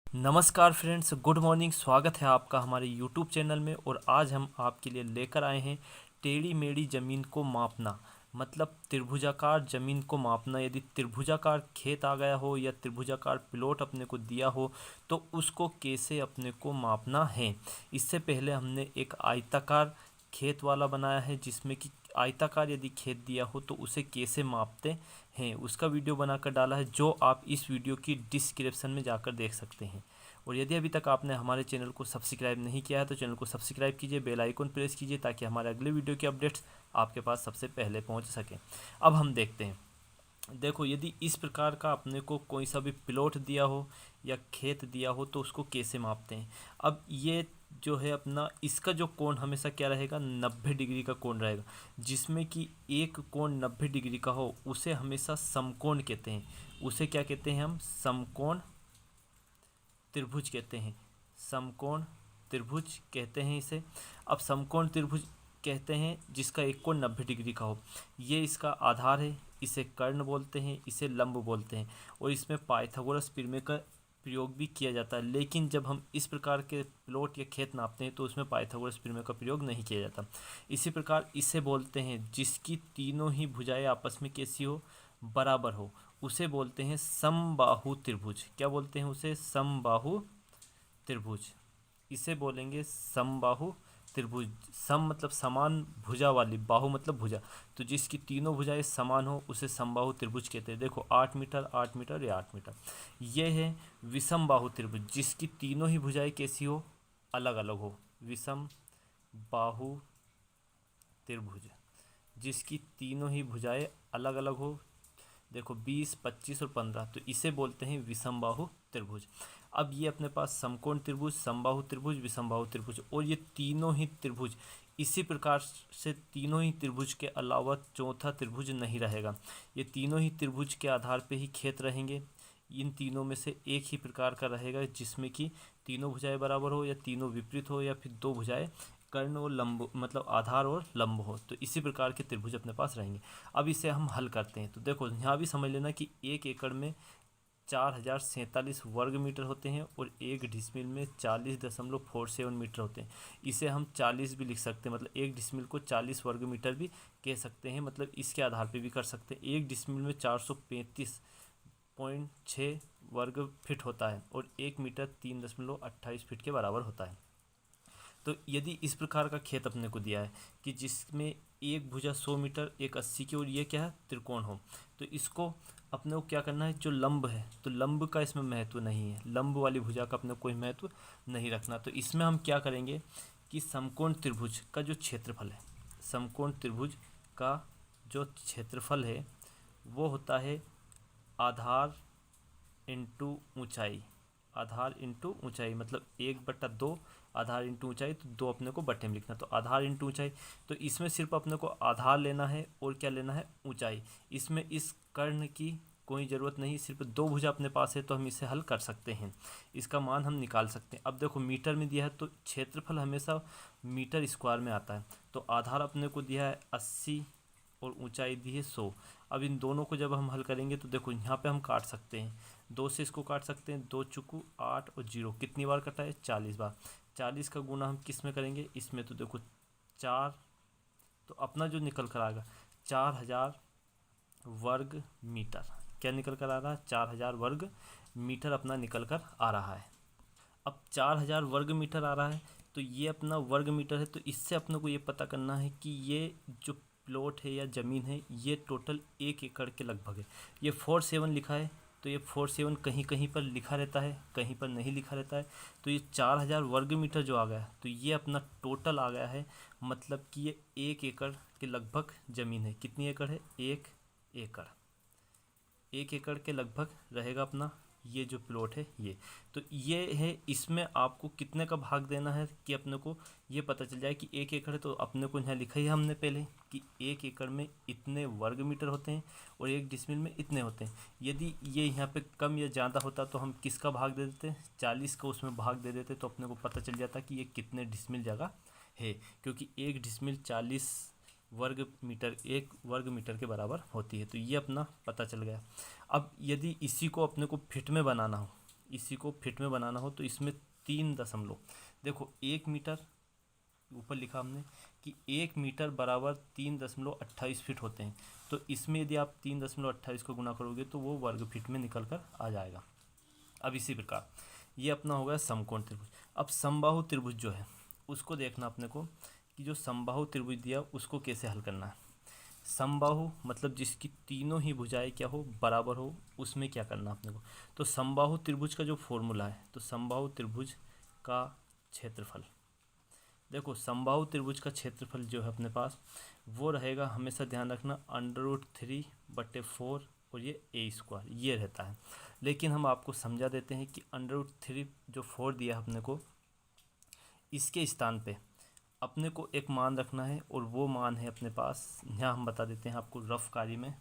नमस्कार friends, good morning. स्वागत है आपका हमारे यूट्यूब चैनल में। और आज हम आपके लिए लेकर आए हैं टेढ़ी मेढ़ी ज़मीन को मापना, मतलब त्रिभुजाकार ज़मीन को मापना। यदि त्रिभुजाकार खेत आ गया हो या त्रिभुजाकार प्लॉट अपने को दिया हो तो उसको कैसे अपने को मापना है। इससे पहले हमने एक आयताकार खेत वाला बनाया है, जिसमें कि आयताकार यदि खेत दिया हो तो उसे कैसे मापते हैं उसका वीडियो बनाकर डाला है, जो आप इस वीडियो की डिस्क्रिप्शन में जाकर देख सकते हैं। और यदि अभी तक आपने हमारे चैनल को सब्सक्राइब नहीं किया है तो चैनल को सब्सक्राइब कीजिए, बेल आइकन प्रेस कीजिए, ताकि हमारे अगले वीडियो के अपडेट्स आपके पास सबसे पहले पहुंच सकें। अब हम देखते हैं। देखो, यदि इस प्रकार का अपने को कोई सा भी प्लॉट दिया हो या खेत दिया हो तो उसको कैसे मापते हैं। अब ये जो है अपना, इसका जो कोण हमेशा क्या रहेगा, 90 डिग्री का कोण रहेगा। जिसमें कि एक कोण 90 डिग्री का हो उसे हमेशा समकोण कहते हैं। उसे क्या कहते हैं हम, समकोण त्रिभुज कहते हैं। समकोण त्रिभुज कहते हैं इसे। अब समकोण त्रिभुज कहते हैं जिसका एक कोण 90 डिग्री का हो। ये इसका आधार है, इसे कर्ण बोलते हैं, इसे लंब बोलते हैं। और इसमें पाइथागोरस प्रमेय का प्रयोग भी किया जाता है। लेकिन जब हम इस प्रकार के प्लॉट या खेत नापते हैं तो उसमें पाइथागोरस प्रमेय का प्रयोग नहीं किया जाता। इसी प्रकार इसे बोलते हैं जिसकी तीनों ही भुजाएं आपस में कैसी हो, बराबर हो, उसे बोलते हैं समबाहु त्रिभुज। क्या बोलते हैं उसे, समबाहु त्रिभुज। इसे बोलेंगे समबाहु त्रिभुज। सम मतलब समान, भुजा वाली, बाहु मतलब भुजा। तो जिसकी तीनों भुजाएं समान हो उसे समबाहु त्रिभुज कहते हैं। देखो 8 मीटर 8 मीटर या 8 मीटर। ये है विषम बाहु त्रिभुज, जिसकी तीनों ही भुजाएं कैसी हो, अलग अलग हो। विषम बाहु त्रिभुज जिसकी तीनों ही भुजाएं अलग अलग हो। देखो 20, 25 और 15, तो इसे बोलते हैं विषमबाहु त्रिभुज। अब ये अपने पास समकोण त्रिभुज, समबाहु त्रिभुज, विषमबाहु त्रिभुज, और ये तीनों ही त्रिभुज इसी प्रकार से, तीनों ही त्रिभुज के अलावा चौथा त्रिभुज नहीं रहेगा। ये तीनों ही त्रिभुज के आधार पे ही खेत रहेंगे। इन तीनों में से एक ही प्रकार का रहेगा जिसमें कि तीनों भुजाएं बराबर हो, या तीनों विपरीत हो, या फिर दो भुजाएं कर्ण और लंब, मतलब आधार और लंब हो। तो इसी प्रकार के त्रिभुज अपने पास रहेंगे। अब इसे हम हल करते हैं। तो देखो यहाँ भी समझ लेना कि 1 एकड़ में 4047 वर्ग मीटर होते हैं और 1 डिसमिल में 40.47 मीटर होते हैं। इसे हम 40 भी लिख सकते हैं, मतलब 1 डिसमिल को 40 वर्ग मीटर भी कह सकते हैं। मतलब इसके आधार पे भी कर सकते हैं। 1 डिसमिल में 435.6 वर्ग फीट होता है और 1 मीटर 3.28 फीट के बराबर होता है। तो यदि इस प्रकार का खेत अपने को दिया है कि जिसमें एक भुजा 100 मीटर, एक 80 की, और ये क्या है, त्रिकोण हो, तो इसको अपने को क्या करना है, जो लंब है, तो लंब का इसमें महत्व नहीं है, लंब वाली भुजा का अपने को कोई महत्व नहीं रखना। तो इसमें हम क्या करेंगे कि समकोण त्रिभुज का जो क्षेत्रफल है, समकोण त्रिभुज का जो क्षेत्रफल है वो होता है आधार इंटू ऊंचाई। आधार इंटू ऊंचाई मतलब 1/2 आधार इंटू ऊंचाई, तो 2 अपने को बट्टे में लिखना। तो आधार इंटू ऊंचाई, तो इसमें सिर्फ अपने को आधार लेना है और क्या लेना है, ऊंचाई। इसमें इस कर्ण की कोई ज़रूरत नहीं, सिर्फ 2 भुजा अपने पास है तो हम इसे हल कर सकते हैं। इसका मान हम निकाल सकते हैं। अब देखो मीटर में दिया है तो क्षेत्रफल हमेशा मीटर स्क्वायर में आता है। तो आधार अपने को दिया है 80 और ऊंचाई दी है 100। अब इन दोनों को जब हम हल करेंगे तो देखो यहाँ पे हम काट सकते हैं, 2 से इसको काट सकते हैं। 2 चुकू 8 और 0 कितनी बार कटा है, 40 बार। 40 का गुना हम किस में करेंगे, इसमें। तो देखो 4, तो अपना जो निकल कर आएगा 4000 वर्ग मीटर। क्या निकल कर आ रहा है, 4000 वर्ग मीटर अपना निकल कर आ रहा है। अब 4000 वर्ग मीटर आ रहा है तो ये अपना वर्ग मीटर है। तो इससे अपने को ये पता करना है कि ये जो प्लॉट है या ज़मीन है ये टोटल 1 एकड़ के लगभग है। ये 47 लिखा है, तो ये 47 कहीं कहीं पर लिखा रहता है, कहीं पर नहीं लिखा रहता है। तो ये 4000 वर्ग मीटर जो आ गया तो ये अपना टोटल आ गया है। मतलब कि ये 1 एकड़ के लगभग ज़मीन है। कितनी एकड़ है, 1 एकड़। 1 एकड़ के लगभग रहेगा अपना ये जो प्लॉट है ये। तो ये है, इसमें आपको कितने का भाग देना है कि अपने को ये पता चल जाए कि 1 एकड़ है। तो अपने को यहाँ लिखा ही है हमने पहले कि 1 एकड़ में इतने वर्ग मीटर होते हैं और 1 डिसमिल में इतने होते हैं। यदि ये यहाँ पे कम या ज़्यादा होता तो हम किसका भाग दे देते, 40 का उसमें भाग दे देते, तो अपने को पता चल जाता कि ये कितने डिसमिल जगह है। क्योंकि 1 डिसमिल 40 वर्ग मीटर, 1 वर्ग मीटर के बराबर होती है। तो ये अपना पता चल गया। अब यदि इसी को अपने को फिट में बनाना हो, इसी को फिट में बनाना हो तो इसमें 3 दशमलव, देखो 1 मीटर ऊपर लिखा हमने कि 1 मीटर बराबर 3.28 फीट होते हैं। तो इसमें यदि आप 3.28 को गुना करोगे तो वो वर्ग फीट में निकल कर आ जाएगा। अब इसी प्रकार ये अपना हो गया समकोण त्रिभुज। अब समबाहु त्रिभुज जो है उसको देखना अपने को कि जो समबाहु त्रिभुज दिया उसको कैसे हल करना है। समबाहु मतलब जिसकी तीनों ही भुजाएं क्या हो, बराबर हो, उसमें क्या करना अपने को। तो समबाहु त्रिभुज का जो फॉर्मूला है, तो समबाहु त्रिभुज का क्षेत्रफल, देखो समबाहु त्रिभुज का क्षेत्रफल जो है अपने पास वो रहेगा, हमेशा ध्यान रखना, √3/4 और ये a² ये रहता है। लेकिन हम आपको समझा देते हैं कि √3 जो 4 दिया अपने को, इसके स्थान पे अपने को एक मान रखना है और वो मान है अपने पास, यहाँ हम बता देते हैं आपको रफ कार्य में।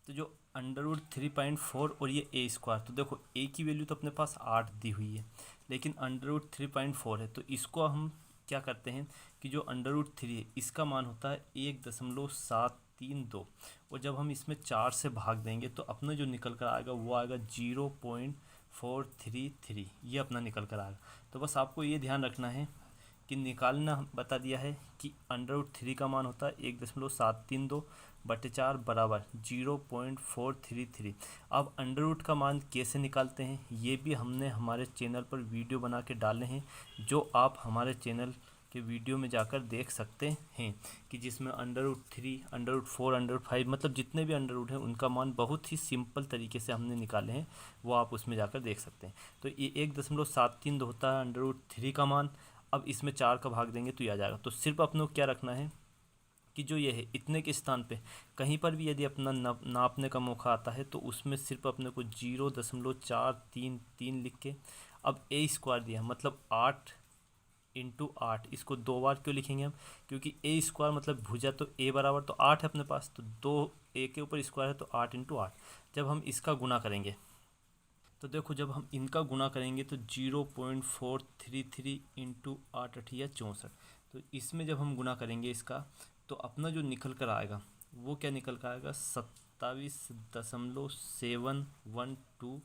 तो जो √3.4 और ये a², तो देखो a की वैल्यू तो अपने पास 8 दी हुई है, लेकिन √3.4 है, तो इसको हम क्या करते हैं कि जो √3 है इसका मान होता है 1.732, और जब हम इसमें 4 से भाग देंगे तो अपना जो निकल कर आएगा वो आएगा 0.433, ये अपना निकल कर आएगा। तो बस आपको ये ध्यान रखना है कि निकालना बता दिया है कि √3 का मान होता है 1.732/4 बराबर 0.433। अब अंडर का मान कैसे निकालते हैं ये भी हमने हमारे चैनल पर वीडियो बना के डाले हैं, जो आप हमारे चैनल के वीडियो में जाकर देख सकते हैं, कि जिसमें √3, √4, √5 मतलब जितने भी अंडर हैं उनका मान बहुत ही सिंपल तरीके से हमने निकाले हैं, वो आप उसमें जाकर देख सकते हैं। तो ये 1.732 होता है √3 का मान। अब इसमें 4 का भाग देंगे तो ये आ जाएगा। तो सिर्फ अपने को क्या रखना है कि जो ये है इतने के स्थान पे कहीं पर भी यदि अपना नापने का मौका आता है तो उसमें सिर्फ अपने को 0.433 लिख के, अब a² दिया मतलब 8 × 8, इसको 2 बार क्यों लिखेंगे हम, क्योंकि a² मतलब भुजा, तो a बराबर तो 8 है अपने पास, तो 2 a के ऊपर स्क्वायर है तो 8 × 8। जब हम इसका गुना करेंगे तो देखो जब हम इनका गुना करेंगे तो 0.433 × 8 × 64, तो इसमें जब हम गुना करेंगे इसका तो अपना जो निकल कर आएगा वो क्या निकल कर आएगा, 27.712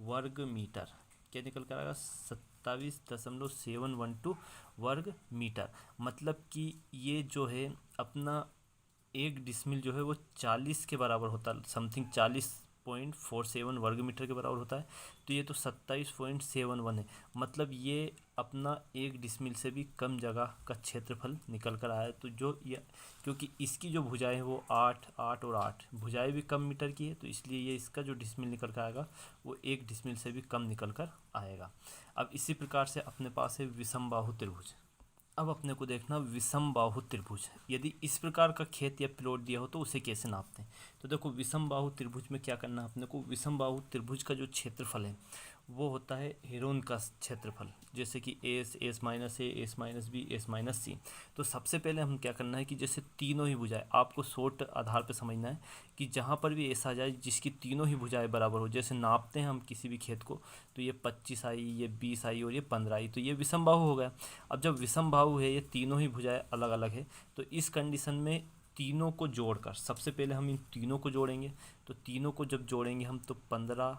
वर्ग मीटर। क्या निकल कर आएगा, 27.712 वर्ग मीटर। मतलब कि ये जो है अपना 1 डिसमिल जो है वो 40 के बराबर होता है, समथिंग 40.47 वर्ग मीटर के बराबर होता है। तो ये तो 27.71 है, मतलब ये अपना 1 डिसमिल से भी कम जगह का क्षेत्रफल निकल कर आया है। तो जो ये, क्योंकि इसकी जो भुजाएं है वो 8, 8 और 8 भुजाएं भी कम मीटर की है, तो इसलिए ये इसका जो डिसमिल निकल कर आएगा वो 1 डिसमिल से भी कम निकल कर आएगा। अब इसी प्रकार से अपने पास है विषमबाहु त्रिभुज। अब अपने को देखना विषमबाहु त्रिभुज, यदि इस प्रकार का खेत या प्लॉट दिया हो तो उसे कैसे नापते हैं। तो देखो विषमबाहु त्रिभुज में क्या करना है अपने को, विषमबाहु त्रिभुज का जो क्षेत्रफल है वो होता है हेरोन का क्षेत्रफल, जैसे कि S, S minus A, S minus B, S minus C. तो सबसे पहले हम क्या करना है कि जैसे तीनों ही भुजाएं, आपको शॉर्ट आधार पर समझना है कि जहाँ पर भी ऐसा आ जाए जिसकी तीनों ही भुजाएं बराबर हो, जैसे नापते हैं हम किसी भी खेत को, तो ये 25 आई, ये 20 आई और ये 15 आई, तो ये विषमबाहु हो गया। अब जब विषमबाहु है, ये तीनों ही भुजाएं अलग अलग है, तो इस कंडीशन में तीनों को जोड़कर, सबसे पहले हम इन तीनों को जोड़ेंगे। तो तीनों को जब जोड़ेंगे हम तो 15,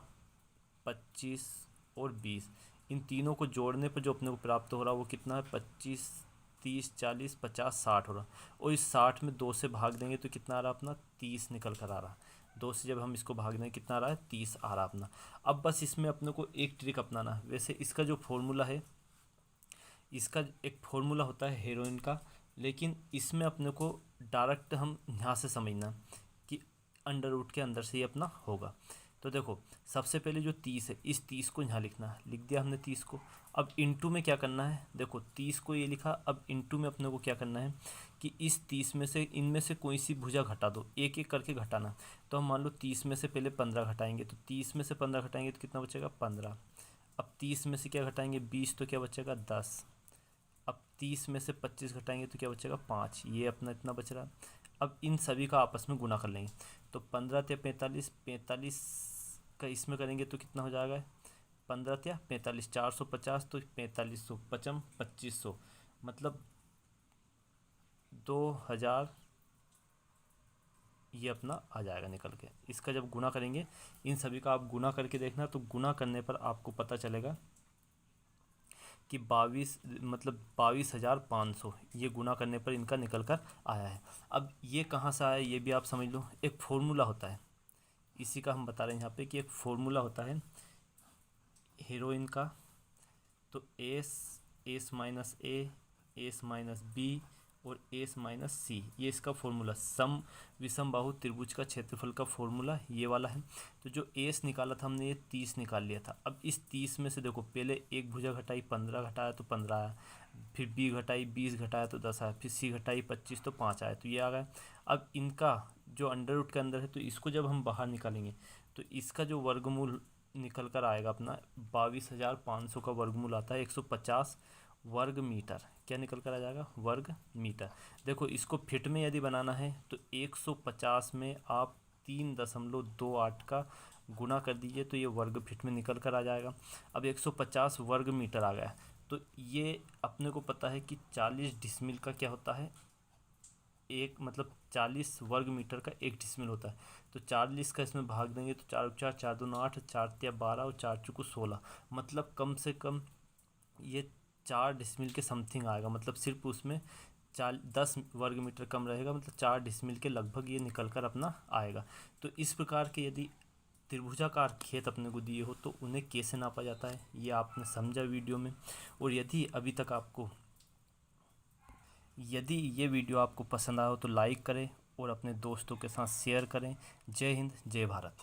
25 और 20, इन तीनों को जोड़ने पर जो अपने को प्राप्त हो रहा है वो कितना है, 25, 30, 40, 50, 60 हो रहा। और इस 60 में 2 से भाग देंगे तो कितना आ रहा अपना, 30 निकल कर आ रहा। 2 से जब हम इसको भाग देंगे कितना आ रहा है, 30 आ रहा अपना। अब बस इसमें अपने को एक ट्रिक अपनाना है। वैसे इसका जो फॉर्मूला है, इसका एक फॉर्मूला होता है हेरोइन का, लेकिन इसमें अपने को डायरेक्ट हम यहाँ से समझना कि अंडर रूट के अंदर से ही अपना होगा। तो देखो सबसे पहले जो 30 है, इस 30 को यहाँ लिखना है, लिख दिया हमने 30 को। अब इनटू में क्या करना है, देखो 30 को ये लिखा, अब इनटू में अपने को क्या करना है कि इस 30 में से, इनमें से कोई सी भुजा घटा दो, एक एक करके घटाना। तो हम मान लो 30 में से पहले 15 घटाएंगे, तो 30 में से 15 घटाएंगे तो कितना बचेगा, 15। अब 30 में से क्या घटाएंगे, 20, तो क्या बचेगा, 10। अब 30 में से 25 घटाएंगे तो क्या बचेगा, 5, ये अपना इतना बच रहा। अब इन सभी का आपस में गुना कर लेंगे, तो 15 या 45, 45 का इसमें करेंगे तो कितना हो जाएगा, 15 या 45, 450, तो 4500 पचम 2500, मतलब 2000 ये अपना आ जाएगा निकल के। इसका जब गुना करेंगे, इन सभी का आप गुना करके देखना, तो गुना करने पर आपको पता चलेगा कि 22,500 ये गुना करने पर इनका निकल कर आया है। अब ये कहाँ से आया ये भी आप समझ लो। एक फॉर्मूला होता है, इसी का हम बता रहे हैं यहाँ पे कि एक फॉर्मूला होता है हीरोइन का। तो S minus S minus B और एस माइनस सी, ये इसका फॉर्मूला सम विषम बाहु त्रिभुज का क्षेत्रफल का फॉर्मूला ये वाला है। तो जो एस निकाला था हमने, ये 30 निकाल लिया था। अब इस 30 में से देखो, पहले एक भुजा घटाई 15 घटाया तो 15 आया, फिर बी घटाई 20 घटाया तो 10 आया, फिर सी घटाई 25 तो 5 आया, तो ये आ गया। अब इनका जो अंडर रूट के अंदर है, तो इसको जब हम बाहर निकालेंगे तो इसका जो वर्गमूल निकल कर आएगा अपना 22,500 का वर्गमूल आता है 150 वर्ग मीटर। क्या निकल कर आ जाएगा? वर्ग मीटर। देखो, इसको फिट में यदि बनाना है तो 150 में आप 3.28 का गुना कर दीजिए, तो ये वर्ग फिट में निकल कर आ जाएगा। अब 150 वर्ग मीटर आ गया, तो ये अपने को पता है कि 40 डिसमिल का क्या होता है, एक मतलब 40 वर्ग मीटर का 1 डिसमिल होता है। तो 40 का इसमें भाग देंगे तो 4 4 4 2 8, 4 3 12 और 4 चौको 16, मतलब कम से कम ये 4 डिसमिल के समथिंग आएगा। मतलब सिर्फ उसमें 10 वर्ग मीटर कम रहेगा, मतलब 4 डिसमिल के लगभग ये निकल कर अपना आएगा। तो इस प्रकार के यदि त्रिभुजाकार खेत अपने को दिए हो तो उन्हें कैसे नापा जाता है, ये आपने समझा वीडियो में। और यदि ये वीडियो आपको पसंद आया हो तो लाइक करें और अपने दोस्तों के साथ शेयर करें। जय हिंद, जय भारत।